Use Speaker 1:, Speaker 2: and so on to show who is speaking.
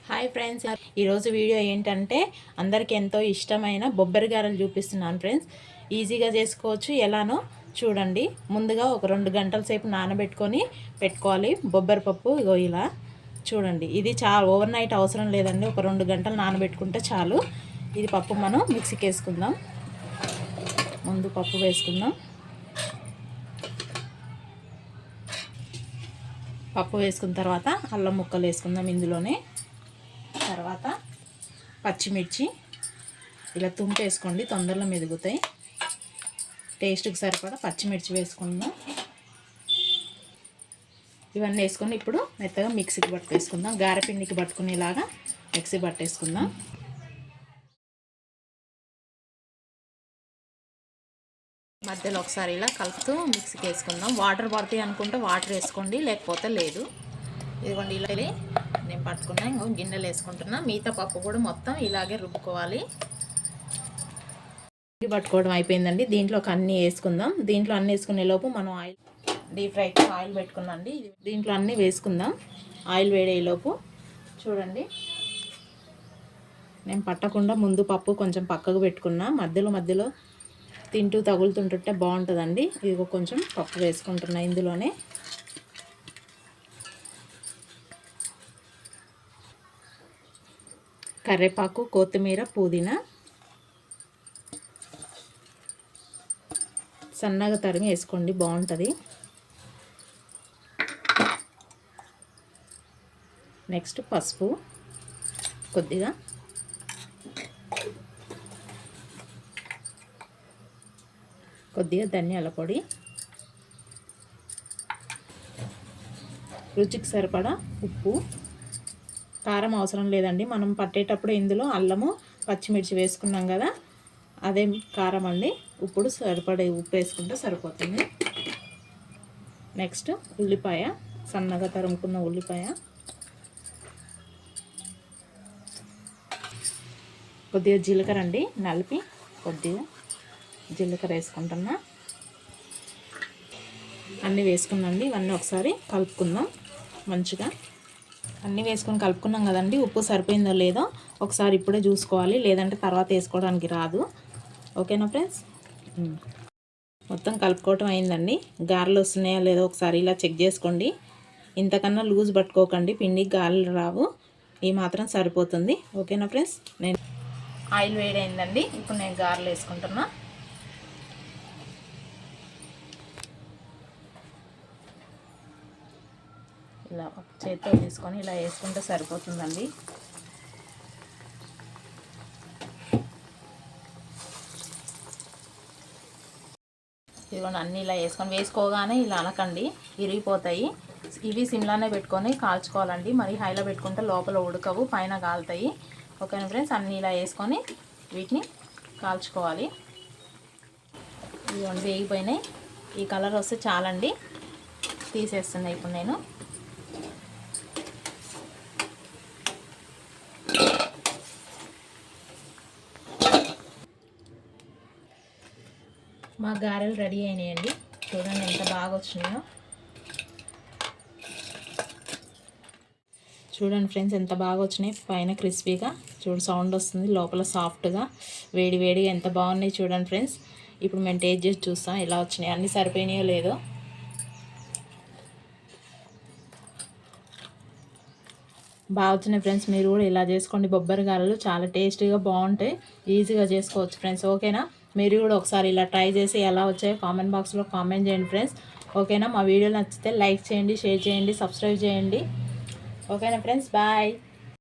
Speaker 1: Hi friends, ఈరోజు video ఏంటంటే అందరికీ ఎంతో ఇష్టమైన బొబ్బరి గారెలు చూపిస్తున్నాను ఫ్రెండ్స్. ఈజీగా చేసుకోవచ్చు. ఎలానో చూడండి. ముందుగా ఒక 2 గంటల సేపు నానబెట్టుకొని పెట్టుకోవాలి బొబ్బరి పప్పు. ఇగో ఇలా చూడండి. ఇది చాలా ఓవర్ నైట్ అవసరం లేదండి. ఒక 2 గంటలు నానబెట్టుకుంటే చాలు. ఇది పప్పు మనం మిక్సీకి వేసుకుందాం. ముందు పప్పు వేసుకుందాం. పప్పు వేసుకున్న తర్వాత అల్లం ముక్కలు వేసుకుందాం ఇందులోనే. తర్వాత పచ్చిమిర్చి ఇలా తుంపేసుకోండి, తొందరలో మెదుగుతాయి. టేస్ట్కి సరిపడా పచ్చిమిర్చి వేసుకుందాం. ఇవన్నీ వేసుకొని ఇప్పుడు మెత్తగా మిక్సీకి పట్టేసుకుందాం. గారెపిండికి పట్టుకునేలాగా మిక్సీ పట్టేసుకుందాం. మధ్యలో ఒకసారి ఇలా కలుపుతూ మిక్సీకి వేసుకుందాం. వాటర్ పడతాయి అనుకుంటే వాటర్ వేసుకోండి, లేకపోతే లేదు. ఇదిగోండి ఇలా నేను పట్టుకున్నా. ఇంకో గిన్నెలు వేసుకుంటున్నా. మిగతా పప్పు కూడా మొత్తం ఇలాగే రుబ్బుకోవాలి. పట్టుకోవడం అయిపోయిందండి. దీంట్లోకి అన్నీ వేసుకుందాం. దీంట్లో అన్నీ వేసుకునే లోపు మనం ఆయిల్ డీప్ ఫ్రైకి ఆయిల్ పెట్టుకుందండి. దీంట్లో అన్నీ వేసుకుందాం. ఆయిల్ వేడేలోపు చూడండి, నేను పట్టకుండా ముందు పప్పు కొంచెం పక్కకు పెట్టుకున్నా. మధ్యలో తింటూ తగులుతుంటుంటే బాగుంటుందండి. ఇదిగో కొంచెం పప్పు వేసుకుంటున్నా ఇందులోనే. కరివేపాకు, కొత్తిమీర, పుదీనా సన్నగా తరిమి వేసుకోండి, బాగుంటుంది. నెక్స్ట్ పసుపు కొద్దిగా, ధనియాల పొడి, రుచికి సరిపడా ఉప్పు. కారం అవసరం లేదండి. మనం పట్టేటప్పుడు ఇందులో అల్లము, పచ్చిమిర్చి వేసుకున్నాం కదా, అదే కారం అండి. ఇప్పుడు సరిపడే ఉప్పు వేసుకుంటే సరిపోతుంది. నెక్స్ట్ ఉల్లిపాయ, సన్నగా తరుముకున్న ఉల్లిపాయ, కొద్దిగా జీలకర్ర అండి, నలిపి కొద్దిగా జీలకర్ర వేసుకుంటున్నా. అన్నీ వేసుకున్నాండి. ఇవన్నీ ఒకసారి కలుపుకుందాం మంచిగా. అన్నీ వేసుకొని కలుపుకున్నాం కదండి. ఉప్పు సరిపోయిందో లేదో ఒకసారి ఇప్పుడే చూసుకోవాలి, లేదంటే తర్వాత వేసుకోవడానికి రాదు. ఓకేనా ఫ్రెండ్స్? మొత్తం కలుపుకోవటం అయిందండి. గారెలు వస్తున్నాయా లేదో ఒకసారి ఇలా చెక్ చేసుకోండి. ఇంతకన్నా లూజ్ పట్టుకోకండి, పిండికి గారెలు రావు. ఈ మాత్రం సరిపోతుంది. ఓకేనా ఫ్రెండ్స్? నేను ఆయిల్ వేడైందండి. ఇప్పుడు నేను గారెలు వేసుకుంటున్నా. ఇలా చేతితో తీసుకొని ఇలా వేసుకుంటే సరిపోతుందండి. ఇదిగోండి, అన్నీ ఇలా వేసుకోగానే ఇలా అనకండి, ఇరిగిపోతాయి. ఇవి సిమ్లానే పెట్టుకొని కాల్చుకోవాలండి. మరి హైలో పెట్టుకుంటే లోపల ఉడకవు, పైన కాలుతాయి. ఓకేనా ఫ్రెండ్స్? అన్నీ ఇలా వేసుకొని వీటిని కాల్చుకోవాలి. ఇదిగోండి వేగిపోయినాయి. ఈ కలర్ వస్తే చాలండి. తీసేస్తున్నాయి ఇప్పుడు నేను. మా గారెలు రెడీ అయినాయండి. చూడండి ఎంత బాగా వచ్చినాయో. చూడండి ఫ్రెండ్స్, ఎంత బాగా వచ్చినాయి. పైన క్రిస్పీగా సౌండ్ వస్తుంది, లోపల సాఫ్ట్గా వేడిగా ఎంత బాగున్నాయి చూడండి ఫ్రెండ్స్. ఇప్పుడు మేము టేస్ట్ చేసి చూస్తాం ఎలా వచ్చినాయి, అన్నీ సరిపోయినాయో లేదో. బాగా వచ్చినాయి ఫ్రెండ్స్. మీరు కూడా ఇలా చేసుకోండి. బొబ్బరి గారెలు చాలా టేస్టీగా బాగుంటాయి. ఈజీగా చేసుకోవచ్చు ఫ్రెండ్స్. ఓకేనా? మీరు కూడా ఒకసారి ఇలా ట్రై చేసి ఎలా వచ్చాయో కామెంట్ బాక్స్లో కామెంట్ చేయండి ఫ్రెండ్స్. ఓకేనా? మా వీడియో నచ్చితే లైక్ చేయండి, షేర్ చేయండి, సబ్స్క్రైబ్ చేయండి. ఓకేనా ఫ్రెండ్స్? బాయ్.